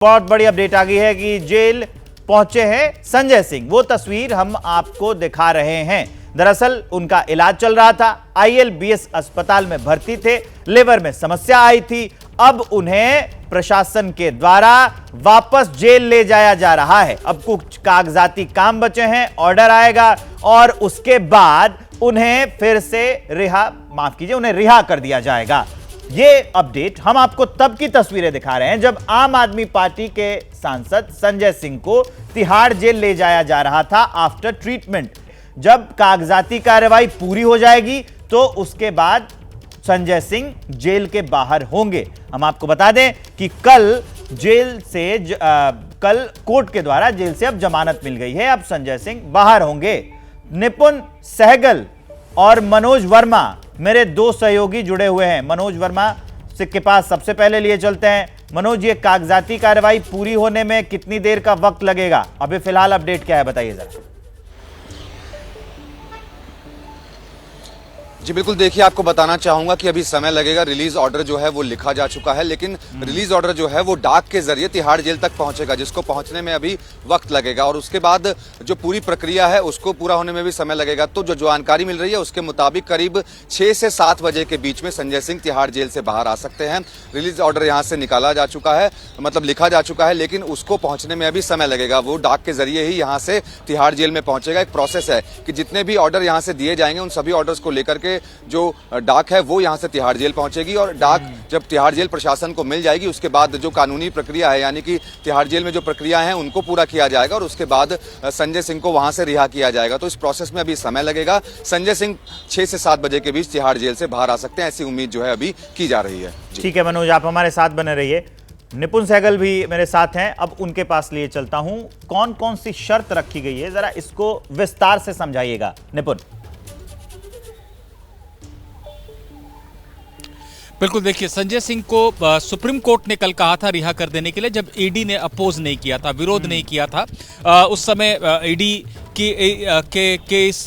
बहुत बड़ी अपडेट आ गई है कि जेल पहुंचे हैं संजय सिंह। वो तस्वीर हम आपको दिखा रहे हैं। दरअसल उनका इलाज चल रहा था, ILBS अस्पताल में भर्ती थे, लिवर में समस्या आई थी। अब उन्हें प्रशासन के द्वारा वापस जेल ले जाया जा रहा है। अब कुछ कागजाती काम बचे हैं, ऑर्डर आएगा और उसके बाद उन्हें फिर से उन्हें रिहा कर दिया जाएगा। ये अपडेट हम आपको तब की तस्वीरें दिखा रहे हैं जब आम आदमी पार्टी के सांसद संजय सिंह को तिहाड़ जेल ले जाया जा रहा था आफ्टर ट्रीटमेंट। जब कागजाती कार्रवाई पूरी हो जाएगी तो उसके बाद संजय सिंह जेल के बाहर होंगे। हम आपको बता दें कि कल कोर्ट के द्वारा जेल से अब जमानत मिल गई है। अब संजय सिंह बाहर होंगे। निपुण सहगल और मनोज वर्मा मेरे दो सहयोगी जुड़े हुए हैं। मनोज वर्मा के पास सबसे पहले लिए चलते हैं। मनोज, ये कागजाती कार्रवाई पूरी होने में कितनी देर का वक्त लगेगा? अभी फिलहाल अपडेट क्या है, बताइए जरा। जी बिल्कुल, देखिए आपको बताना चाहूंगा कि अभी समय लगेगा। रिलीज ऑर्डर जो है वो लिखा जा चुका है, लेकिन रिलीज ऑर्डर जो है वो डाक के जरिए तिहाड़ जेल तक पहुंचेगा, जिसको पहुंचने में अभी वक्त लगेगा और उसके बाद जो पूरी प्रक्रिया है उसको पूरा होने में भी समय लगेगा। तो जो जानकारी मिल रही है उसके मुताबिक करीब 6 से 7 बजे के बीच में संजय सिंह तिहाड़ जेल से बाहर आ सकते हैं। रिलीज ऑर्डर यहाँ से निकाला जा चुका है, मतलब लिखा जा चुका है, लेकिन उसको पहुंचने में अभी समय लगेगा। वो डाक के जरिए ही यहाँ से तिहाड़ जेल में पहुंचेगा। एक प्रोसेस है कि जितने भी ऑर्डर यहाँ से दिए जाएंगे उन सभी ऑर्डर्स को लेकर के जो डाक है वो यहां से तिहाड़ जेल पहुंचेगी और डाक जब तिहाड़ जेल प्रशासन को मिल जाएगी उसके बाद जो कानूनी प्रक्रिया है, यानी कि तिहाड़ जेल में जो प्रक्रिया है उनको पूरा किया जाएगा और उसके बाद संजय सिंह को वहां से रिहा किया जाएगा। तो इस प्रोसेस में अभी समय लगेगा। संजय सिंह 6 से 7 बजे के बीच तिहाड़ जेल से बाहर आ सकते हैं, ऐसी उम्मीद जो है अभी की जा रही है। ठीक है मनोज, आप हमारे साथ बने रहिए। निपुण सहगल भी मेरे साथ हैं, अब उनके पास लिए चलता हूं। कौन कौन सी शर्त रखी गई है, जरा इसको विस्तार से समझाइएगा निपुण। बिल्कुल, देखिए संजय सिंह को सुप्रीम कोर्ट ने कल कहा था रिहा कर देने के लिए, जब ईडी ने अपोज नहीं किया था, विरोध नहीं किया था। उस समय ईडी के इस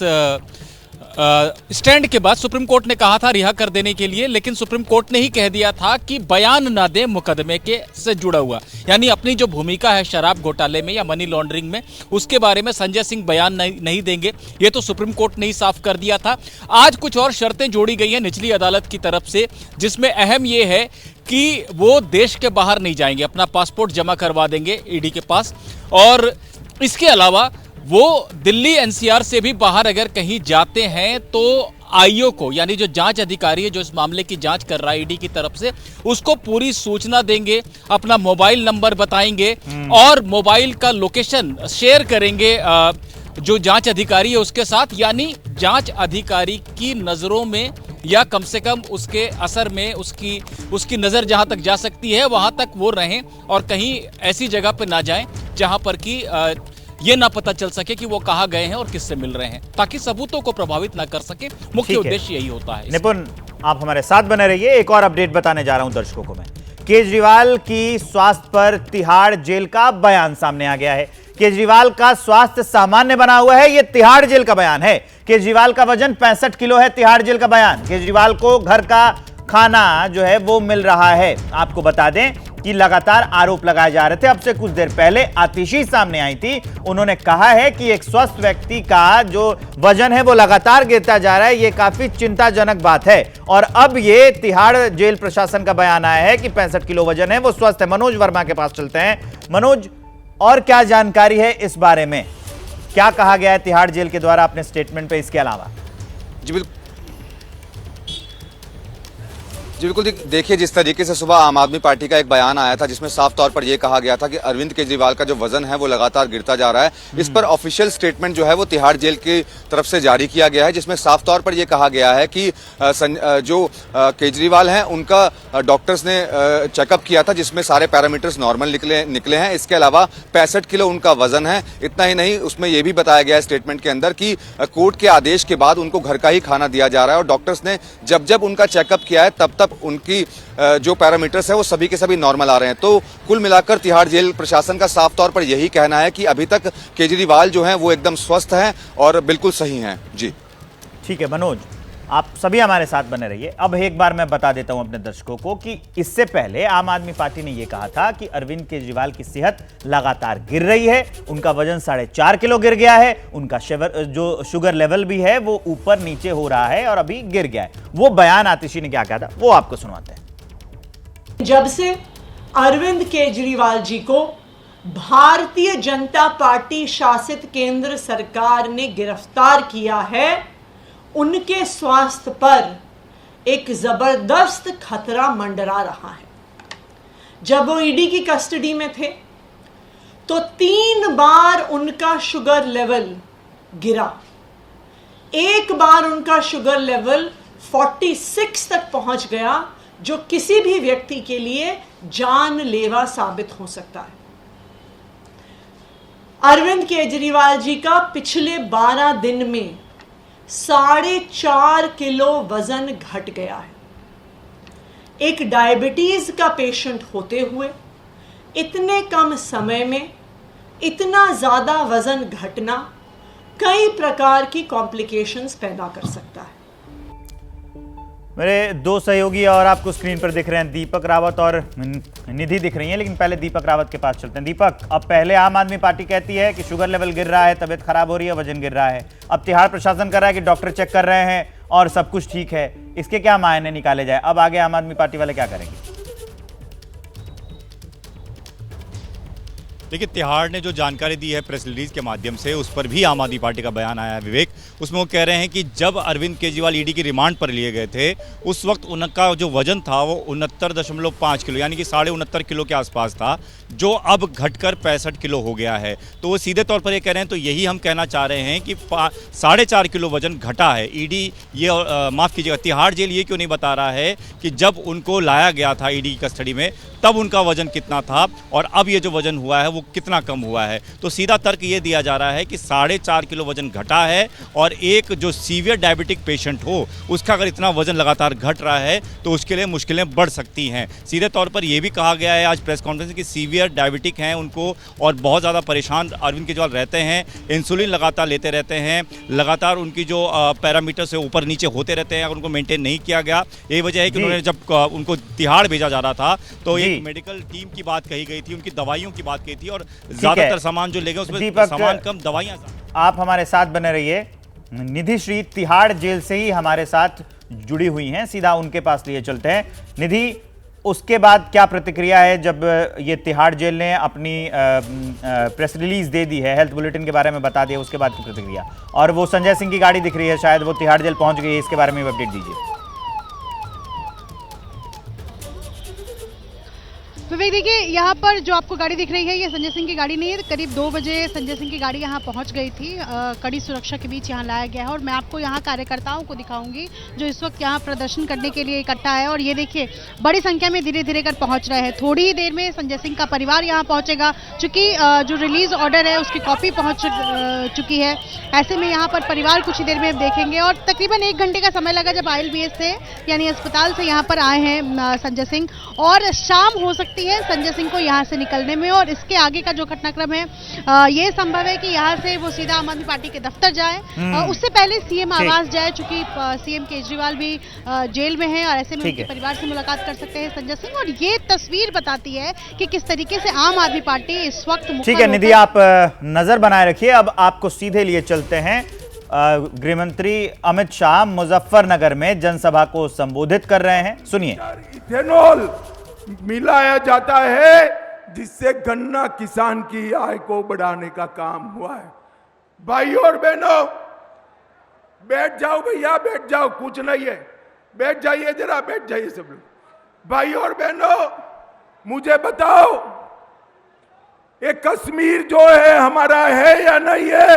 स्टैंड के बाद सुप्रीम कोर्ट ने कहा था रिहा कर देने के लिए, लेकिन सुप्रीम कोर्ट ने ही कह दिया था कि बयान ना दे मुकदमे के से जुड़ा हुआ, यानी अपनी जो भूमिका है शराब घोटाले में या मनी लॉन्ड्रिंग में उसके बारे में संजय सिंह बयान नहीं देंगे। ये तो सुप्रीम कोर्ट ने ही साफ कर दिया था। आज कुछ और शर्तें जोड़ी गई हैं निचली अदालत की तरफ से, जिसमें अहम ये है कि वो देश के बाहर नहीं जाएंगे, अपना पासपोर्ट जमा करवा देंगे ईडी के पास, और इसके अलावा वो दिल्ली NCR से भी बाहर अगर कहीं जाते हैं तो IO को, यानी जो जांच अधिकारी है जो इस मामले की जांच कर रहा है ईडी की तरफ से, उसको पूरी सूचना देंगे, अपना मोबाइल नंबर बताएंगे और मोबाइल का लोकेशन शेयर करेंगे जो जांच अधिकारी है उसके साथ। यानी जांच अधिकारी की नजरों में या कम से कम उसके असर में उसकी नजर जहां तक जा सकती है वहां तक वो रहें और कहीं ऐसी जगह पर ना जाएं जहां पर कि ये ना पता चल सके कि वो कहां गए हैं और किससे मिल रहे हैं, ताकि सबूतों को प्रभावित ना कर सके। मुख्य उद्देश्य यही होता है। निपुण, आप हमारे साथ बने रहिए। एक और अपडेट बताने जा रहा हूं दर्शकों को मैं। केजरीवाल की स्वास्थ्य पर तिहाड़ जेल का बयान सामने आ गया है। केजरीवाल का स्वास्थ्य सामान्य बना हुआ है, यह तिहाड़ जेल का बयान है। केजरीवाल का वजन 65 किलो है, तिहाड़ जेल का बयान। केजरीवाल को घर का खाना जो है वो मिल रहा है। आपको बता दें कि लगातार आरोप लगाए जा रहे थे। अब से कुछ देर पहले आतिशी सामने आई थी, उन्होंने कहा है कि एक स्वस्थ व्यक्ति का जो वजन है वो लगातार गिरता जा रहा है, ये काफी चिंताजनक बात है। और अब ये तिहाड़ जेल प्रशासन का बयान आया है कि 65 किलो वजन है, वो स्वस्थ है। मनोज वर्मा के पास चलते हैं। मनोज, और क्या जानकारी है इस बारे में? क्या कहा गया है तिहाड़ जेल के द्वारा अपने स्टेटमेंट पे इसके अलावा? जी बिल्कुल, देखिए जिस तरीके से सुबह आम आदमी पार्टी का एक बयान आया था जिसमें साफ तौर पर यह कहा गया था कि अरविंद केजरीवाल का जो वजन है वो लगातार गिरता जा रहा है, इस पर ऑफिशियल स्टेटमेंट जो है वो तिहाड़ जेल की तरफ से जारी किया गया है, जिसमें साफ तौर पर यह कहा गया है कि जो केजरीवाल हैं उनका डॉक्टर्स ने चेकअप किया था जिसमें सारे पैरामीटर्स नॉर्मल निकले हैं। इसके अलावा 65 किलो उनका वजन है। इतना ही नहीं, उसमें यह भी बताया गया है स्टेटमेंट के अंदर कि कोर्ट के आदेश के बाद उनको घर का ही खाना दिया जा रहा है और डॉक्टर्स ने जब उनका चेकअप किया है तब उनकी जो पैरामीटर्स है वो सभी के सभी नॉर्मल आ रहे हैं। तो कुल मिलाकर तिहाड़ जेल प्रशासन का साफ तौर पर यही कहना है कि अभी तक केजरीवाल जो हैं वो एकदम स्वस्थ हैं और बिल्कुल सही हैं। जी ठीक है मनोज, आप सभी हमारे साथ बने रहिए। अब एक बार मैं बता देता हूं अपने दर्शकों को कि इससे पहले आम आदमी पार्टी ने यह कहा था कि अरविंद केजरीवाल की सेहत लगातार गिर रही है, उनका वजन 4.5 किलो गिर गया है, उनका जो शुगर लेवल भी है वो ऊपर नीचे हो रहा है और अभी गिर गया है। वो बयान आतिशी ने क्या कहा था वो आपको सुनाते हैं। जब से अरविंद केजरीवाल जी को भारतीय जनता पार्टी शासित केंद्र सरकार ने गिरफ्तार किया है, उनके स्वास्थ्य पर एक जबरदस्त खतरा मंडरा रहा है। जब वो ईडी की कस्टडी में थे तो 3 बार उनका शुगर लेवल गिरा। एक बार उनका शुगर लेवल 46 तक पहुंच गया, जो किसी भी व्यक्ति के लिए जानलेवा साबित हो सकता है। अरविंद केजरीवाल जी का पिछले 12 दिन में 4.5 किलो वजन घट गया है। एक डायबिटीज का पेशेंट होते हुए इतने कम समय में इतना ज्यादा वजन घटना कई प्रकार की कॉम्प्लिकेशंस पैदा कर सकता है। मेरे दो सहयोगी और आपको स्क्रीन पर दिख रहे हैं, दीपक रावत और निधि दिख रही हैं, लेकिन पहले दीपक रावत के पास चलते हैं। दीपक, अब पहले आम आदमी पार्टी कहती है कि शुगर लेवल गिर रहा है, तबीयत खराब हो रही है, वजन गिर रहा है। अब तिहाड़ प्रशासन कर रहा है कि डॉक्टर चेक कर रहे हैं और सब कुछ ठीक है। इसके क्या मायने निकाले जाए? अब आगे आम आदमी पार्टी वाले क्या करेंगे? देखिए, तिहाड़ ने जो जानकारी दी है प्रेस रिलीज के माध्यम से, उस पर भी आम आदमी पार्टी का बयान आया है विवेक। उसमें वो कह रहे हैं कि जब अरविंद केजरीवाल ईडी की रिमांड पर लिए गए थे, उस वक्त उनका जो वजन था वो 69.5 किलो यानी कि 69.5 किलो के आसपास था, जो अब घटकर 65 किलो हो गया है। तो वो सीधे तौर पर ये कह रहे हैं, तो यही हम कहना चाह रहे हैं कि 4.5 किलो वजन घटा है। ईडी ये माफ़ कीजिएगा, तिहाड़ जेल ये क्यों नहीं बता रहा है कि जब उनको लाया गया था ईडी की कस्टडी में तब उनका वजन कितना था और अब ये जो वजन हुआ है वो कितना कम हुआ है। तो सीधा तर्क ये दिया जा रहा है कि 4.5 किलो वजन घटा है, और एक जो सीवियर डायबिटिक पेशेंट हो उसका अगर इतना वजन लगातार घट रहा है तो उसके लिए मुश्किलें बढ़ सकती हैं। सीधे तौर पर यह भी कहा गया है आज प्रेस कॉन्फ्रेंस की सीवियर डायबिटिक हैं उनको और बहुत ज़्यादा परेशान अरविंद केजरीवाल रहते हैं, इंसुलिन लगातार लेते रहते हैं, लगातार उनकी जो पैरामीटर से ऊपर नीचे होते रहते हैं, अगर उनको मेंटेन नहीं किया गया। यही वजह है कि उन्होंने जब उनको तिहाड़ भेजा जा रहा था तो एक मेडिकल टीम की बात कही गई थी, उनकी दवाइयों की बात कही थी, और ज्यादातर सामान जो ले गए उसमें सामान कम, दवाइयां। आप हमारे साथ बने रहिए। निधि श्री तिहाड़ जेल से ही हमारे साथ जुड़ी हुई हैं, सीधा उनके पास लिए चलते हैं। निधि, उसके बाद क्या प्रतिक्रिया है जब ये तिहाड़ जेल ने अपनी प्रेस रिलीज दे दी है, हेल्थ बुलेटिन के बारे में बता दिया, उसके बाद की प्रतिक्रिया? और वो संजय सिंह की गाड़ी दिख रही है, शायद वो तिहाड़ जेल पहुंच गई है, इसके बारे में अपडेट दीजिए। विवेक, देखिए यहाँ पर जो आपको गाड़ी दिख रही है ये संजय सिंह की गाड़ी नहीं है। करीब 2 बजे संजय सिंह की गाड़ी यहाँ पहुँच गई थी, कड़ी सुरक्षा के बीच यहाँ लाया गया है। और मैं आपको यहाँ कार्यकर्ताओं को दिखाऊंगी जो इस वक्त यहाँ प्रदर्शन करने के लिए इकट्ठा है। और ये देखिए बड़ी संख्या में धीरे धीरे कर पहुँच रहे हैं। थोड़ी ही देर में संजय सिंह का परिवार यहाँ पहुँचेगा, चूँकि जो रिलीज ऑर्डर है उसकी कॉपी पहुँच चुकी है। ऐसे में यहाँ पर परिवार कुछ ही देर में देखेंगे। और तकरीबन 1 घंटे का समय लगा जब ILBS से यानी अस्पताल से यहाँ पर आए हैं संजय सिंह, और शाम हो सकती है संजय सिंह को यहाँ से निकलने में। और इसके आगे का जो घटनाक्रम है ये संभव है कि यहाँ से वो सीधा आम आदमी पार्टी के दफ्तर जाए, उससे पहले सीएम आवास जाए, चूंकि सीएम केजरीवाल भी जेल में है और ऐसे में उनके परिवार से मुलाकात कर सकते हैं संजय सिंह। और ये तस्वीर बताती है कि किस तरीके से आम आदमी पार्टी इस वक्त। ठीक है निधि, आप नजर बनाए रखिए। अब आपको सीधे लिए चलते हैं। गृह मंत्री अमित शाह मुजफ्फरनगर में जनसभा को संबोधित कर रहे हैं, सुनिए। इथेनॉल मिलाया जाता है जिससे गन्ना किसान की आय को बढ़ाने का काम हुआ है। भाइयों और बहनों, बैठ जाओ भैया, बैठ जाओ, कुछ नहीं है, बैठ जाइए, जरा बैठ जाइए सब लोग। भाइयों और बहनों, मुझे बताओ, ये कश्मीर जो है हमारा है या नहीं है?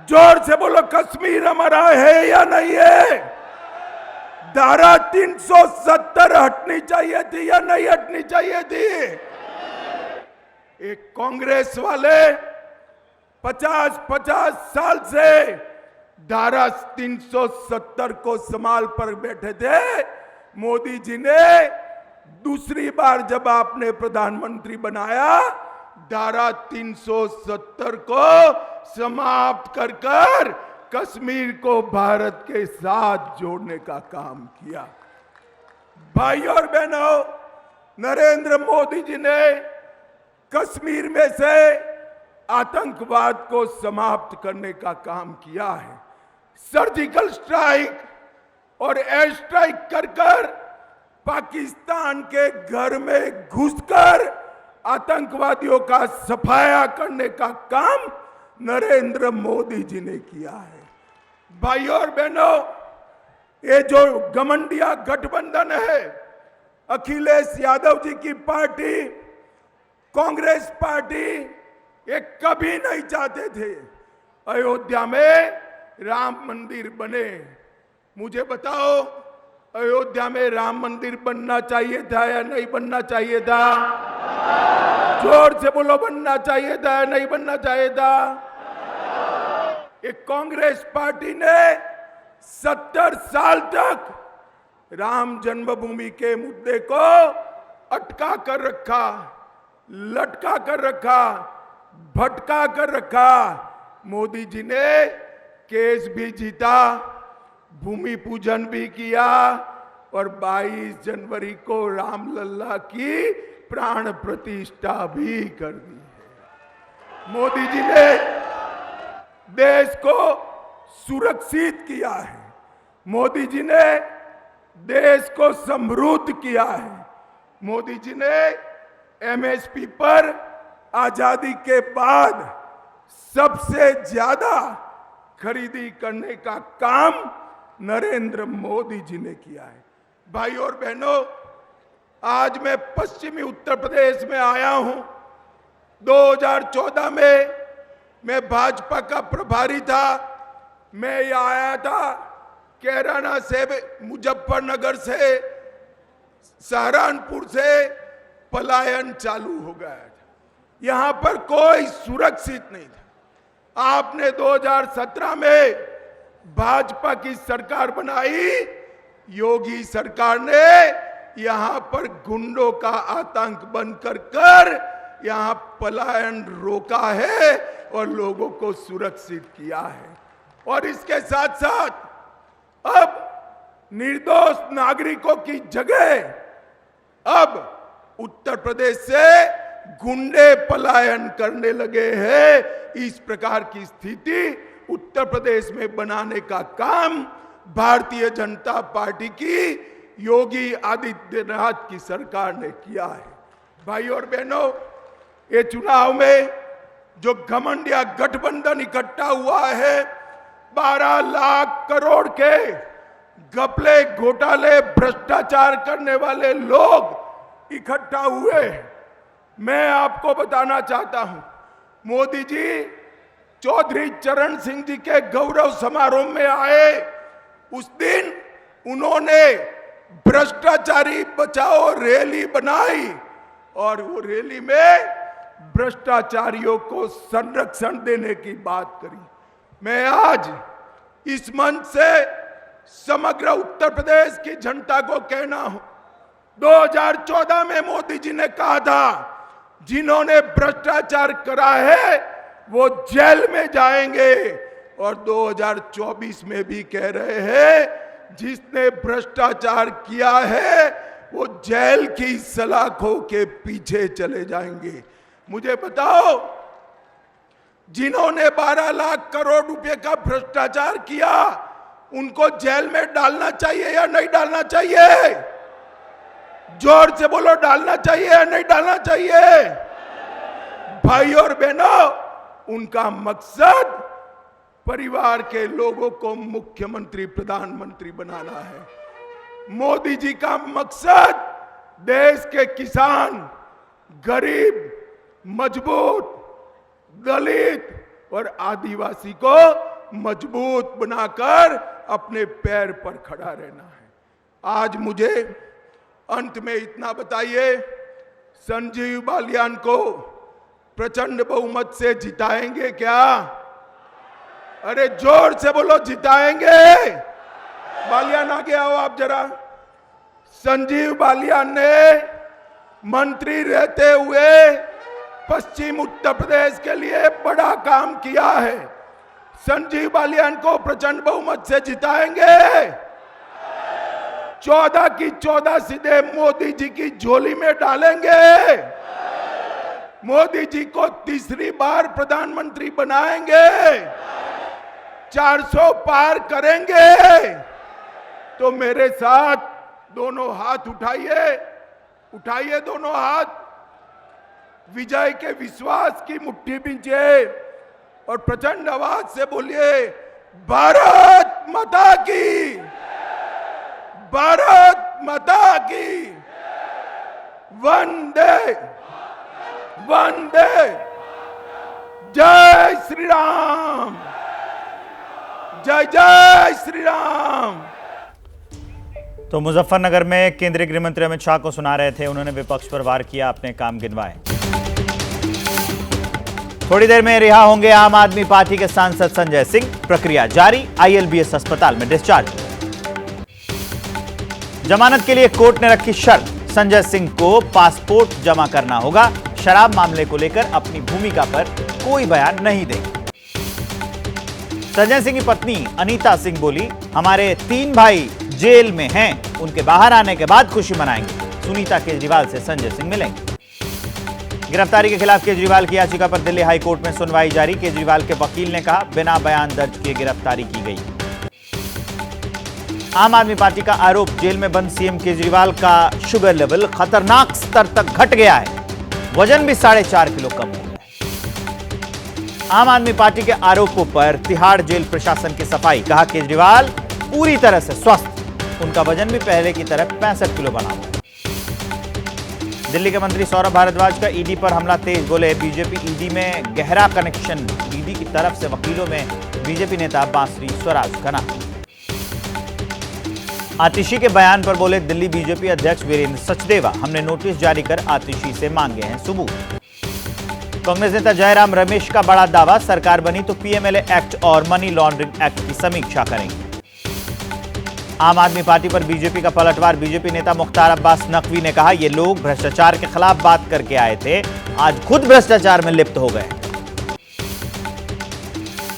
जोर से बोलो, कश्मीर हमारा है या नहीं है? धारा 370 हटनी चाहिए थी या नहीं हटनी चाहिए थी? एक कांग्रेस वाले 50 साल से धारा 370 को संभाल पर बैठे थे। मोदी जी ने दूसरी बार जब आपने प्रधानमंत्री बनाया, धारा 370 को समाप्त कर कश्मीर को भारत के साथ जोड़ने का काम किया। भाई और बहनों, नरेंद्र मोदी जी ने कश्मीर में से आतंकवाद को समाप्त करने का काम किया है। सर्जिकल स्ट्राइक और एयर स्ट्राइक कर पाकिस्तान के घर में घुसकर आतंकवादियों का सफाया करने का काम नरेंद्र मोदी जी ने किया है। भाइयों और बहनों, ये जो गठबंधन गठबंधन है, अखिलेश यादव जी की पार्टी, कांग्रेस पार्टी, ये कभी नहीं चाहते थे अयोध्या में राम मंदिर बने। मुझे बताओ, अयोध्या में राम मंदिर बनना चाहिए था या नहीं बनना चाहिए था? जोर से बोलो, बनना चाहिए था या नहीं बनना चाहिए था? एक कांग्रेस पार्टी ने 70 साल तक राम जन्मभूमि के मुद्दे को अटका कर रखा, लटका कर रखा, भटका कर रखा। मोदी जी ने केस भी जीता, भूमि पूजन भी किया और 22 जनवरी को रामलला की प्राण प्रतिष्ठा भी कर दी है। मोदी जी ने देश को सुरक्षित किया है। मोदी जी ने देश को समृद्ध किया है। मोदी जी ने एमएसपी पर आजादी के बाद सबसे ज्यादा खरीदी करने का काम नरेंद्र मोदी जी ने किया है। भाई और बहनों, आज मैं पश्चिमी उत्तर प्रदेश में आया हूं। 2014 में मैं भाजपा का प्रभारी था। मैं यहाँ आया था, कैराना से, मुजफ्फरनगर से, सहारनपुर से पलायन चालू हो गया था। यहां पर कोई सुरक्षित नहीं था। आपने 2017 में भाजपा की सरकार बनाई, योगी सरकार ने यहां पर गुंडों का आतंक बंद कर यहां पलायन रोका है और लोगों को सुरक्षित किया है। और इसके साथ साथ अब निर्दोष नागरिकों की जगह अब उत्तर प्रदेश से गुंडे पलायन करने लगे हैं। इस प्रकार की स्थिति उत्तर प्रदेश में बनाने का काम भारतीय जनता पार्टी की योगी आदित्यनाथ की सरकार ने किया है। भाई और बहनों, ये चुनाव में जो घमंडिया गठबंधन इकट्ठा हुआ है, 12 लाख करोड़ के घपले, घोटाले, भ्रष्टाचार करने वाले लोग इकट्ठा हुए। मैं आपको बताना चाहता हूं, मोदी जी चौधरी चरण सिंह जी के गौरव समारोह में आए, उस दिन उन्होंने भ्रष्टाचारी बचाओ रैली बनाई और वो रैली में भ्रष्टाचारियों को संरक्षण देने की बात करी। मैं आज इस मंच से समग्र उत्तर प्रदेश की जनता को कहना हो, 2014 में मोदी जी ने कहा था, जिन्होंने भ्रष्टाचार करा है वो जेल में जाएंगे, और 2024 में भी कह रहे हैं, जिसने भ्रष्टाचार किया है वो जेल की सलाखों के पीछे चले जाएंगे। मुझे बताओ, जिन्होंने 12 लाख करोड़ रुपए का भ्रष्टाचार किया, उनको जेल में डालना चाहिए या नहीं डालना चाहिए? जोर से बोलो, डालना चाहिए या नहीं डालना चाहिए? भाई और बहनों, उनका मकसद परिवार के लोगों को मुख्यमंत्री, प्रधानमंत्री बनाना है। मोदी जी का मकसद देश के किसान, गरीब, मजबूत, दलित और आदिवासी को मजबूत बनाकर अपने पैर पर खड़ा रहना है। आज मुझे अंत में इतना बताइए, संजीव बालियान को प्रचंड बहुमत से जिताएंगे क्या? अरे जोर से बोलो, जिताएंगे? बालियान आगे आओ आप जरा। संजीव बालियान ने मंत्री रहते हुए पश्चिम उत्तर प्रदेश के लिए बड़ा काम किया है। संजीव बालियान को प्रचंड बहुमत से जिताएंगे। 14 की 14 सीधे मोदी जी की झोली में डालेंगे। मोदी जी को तीसरी बार प्रधानमंत्री बनाएंगे। 400 पार करेंगे। तो मेरे साथ दोनों हाथ उठाइए, उठाइए दोनों हाथ, विजय के विश्वास की मुट्ठी बींचे और प्रचंड आवाज से बोलिए, भारत माता की, भारत माता की, वंदे वंदे, जय श्री राम, जय जय श्री राम। तो मुजफ्फरनगर में केंद्रीय गृह मंत्री अमित शाह को सुना रहे थे, उन्होंने विपक्ष पर वार किया, अपने काम गिनवाए। थोड़ी देर में रिहा होंगे आम आदमी पार्टी के सांसद संजय सिंह, प्रक्रिया जारी, आईएलबीएस अस्पताल में डिस्चार्ज। जमानत के लिए कोर्ट ने रखी शर्त, संजय सिंह को पासपोर्ट जमा करना होगा, शराब मामले को लेकर अपनी भूमिका पर कोई बयान नहीं देंगे। संजय सिंह की पत्नी अनीता सिंह बोली, हमारे 3 भाई जेल में हैं, उनके बाहर आने के बाद खुशी मनाएंगे। सुनीता केजरीवाल से संजय सिंह मिलेंगे। गिरफ्तारी के खिलाफ केजरीवाल की याचिका पर दिल्ली हाई कोर्ट में सुनवाई जारी। केजरीवाल के वकील ने कहा, बिना बयान दर्ज किए गिरफ्तारी की गई। आम आदमी पार्टी का आरोप, जेल में बंद सीएम केजरीवाल का शुगर लेवल खतरनाक स्तर तक घट गया है, वजन भी 4.5 किलो कम हो गया है। आम आदमी पार्टी के आरोपों पर तिहाड़ जेल प्रशासन की सफाई, कहा केजरीवाल पूरी तरह से स्वस्थ, उनका वजन भी पहले की तरह 65 किलो बना हुआ है। दिल्ली के मंत्री सौरभ भारद्वाज का ईडी पर हमला तेज, बोले बीजेपी ईडी में गहरा कनेक्शन, ईडी की तरफ से वकीलों में बीजेपी नेता बांसुरी स्वराज का नाम। आतिशी के बयान पर बोले दिल्ली बीजेपी अध्यक्ष वीरेंद्र सचदेवा, हमने नोटिस जारी कर आतिशी से मांगे हैं सबूत। कांग्रेस नेता जयराम रमेश का बड़ा दावा, सरकार बनी तो पीएमएलए एक्ट और मनी लॉन्ड्रिंग एक्ट की समीक्षा करेंगे। आम आदमी पार्टी पर बीजेपी का पलटवार, बीजेपी नेता मुख्तार अब्बास नकवी ने कहा, ये लोग भ्रष्टाचार के खिलाफ बात करके आए थे, आज खुद भ्रष्टाचार में लिप्त हो गए।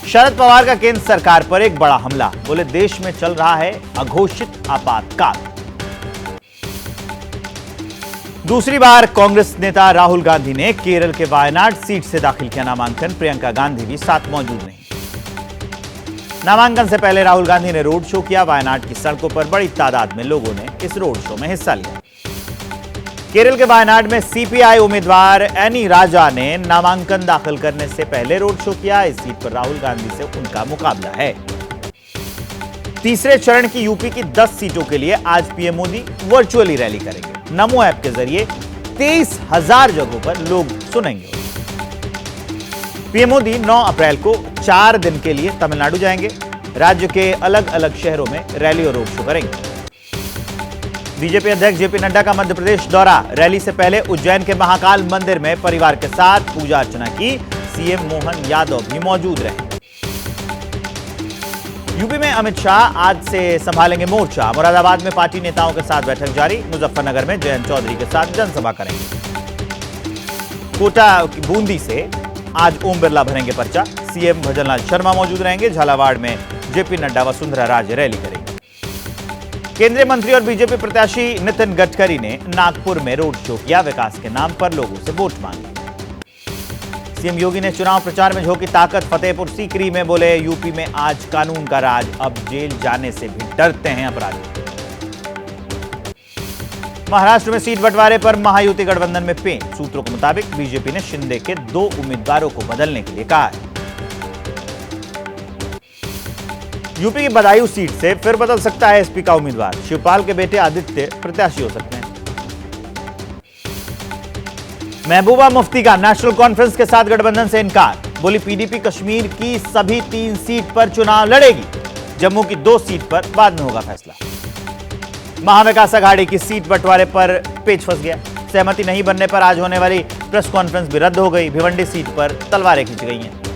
शरद पवार का केंद्र सरकार पर एक बड़ा हमला, बोले देश में चल रहा है अघोषित आपातकाल। दूसरी बार कांग्रेस नेता राहुल गांधी ने केरल के वायनाड सीट से दाखिल किया नामांकन, प्रियंका गांधी भी साथ मौजूद नहीं। नामांकन से पहले राहुल गांधी ने रोड शो किया, वायनाड की सड़कों पर बड़ी तादाद में लोगों ने इस रोड शो में हिस्सा लिया। केरल के वायनाड में सीपीआई उम्मीदवार एनी राजा ने नामांकन दाखिल करने से पहले रोड शो किया। इस सीट पर राहुल गांधी से उनका मुकाबला है। तीसरे चरण की यूपी की 10 सीटों के लिए आज पीएम मोदी वर्चुअली रैली करेंगे। नमो ऐप के जरिए 23,000 जगहों पर लोग सुनेंगे। पीएम मोदी 9 अप्रैल को 4 दिन के लिए तमिलनाडु जाएंगे। राज्य के अलग अलग शहरों में रैली और रोड शो करेंगे। बीजेपी अध्यक्ष जेपी नड्डा का मध्य प्रदेश दौरा, रैली से पहले उज्जैन के महाकाल मंदिर में परिवार के साथ पूजा अर्चना की। सीएम मोहन यादव भी मौजूद रहे। यूपी में अमित शाह आज से संभालेंगे मोर्चा। मुरादाबाद में पार्टी नेताओं के साथ बैठक जारी। मुजफ्फरनगर में जयंत चौधरी के साथ जनसभा करेंगे। कोटा की बूंदी से आज ओम बिरला भरेंगे पर्चा। सीएम भजनलाल शर्मा मौजूद रहेंगे। झालावाड़ में जेपी नड्डा वसुंधरा राजे रैली करेंगे। केंद्रीय मंत्री और बीजेपी प्रत्याशी नितिन गडकरी ने नागपुर में रोड शो किया। विकास के नाम पर लोगों से वोट मांगे। सीएम योगी ने चुनाव प्रचार में झोंकी ताकत। फतेहपुर सीकरी में बोले, यूपी में आज कानून का राज, अब जेल जाने से भी डरते हैं अपराधी। महाराष्ट्र में सीट बंटवारे पर महायुति गठबंधन में पेच। सूत्रों के मुताबिक बीजेपी ने शिंदे के 2 उम्मीदवारों को बदलने के लिए कहा है। यूपी की बदायूं सीट से फिर बदल सकता है एसपी का उम्मीदवार। शिवपाल के बेटे आदित्य प्रत्याशी हो सकते हैं। महबूबा मुफ्ती का नेशनल कॉन्फ्रेंस के साथ गठबंधन से इनकार। बोली पीडीपी कश्मीर की सभी 3 सीट पर चुनाव लड़ेगी। जम्मू की 2 सीट पर बाद में होगा फैसला। महाविकास अघाड़ी की सीट बंटवारे पर पेच फंस गया। सहमति नहीं बनने पर आज होने वाली प्रेस कॉन्फ्रेंस भी रद्द हो गई। भिवंडी सीट पर तलवारें खींच गई हैं।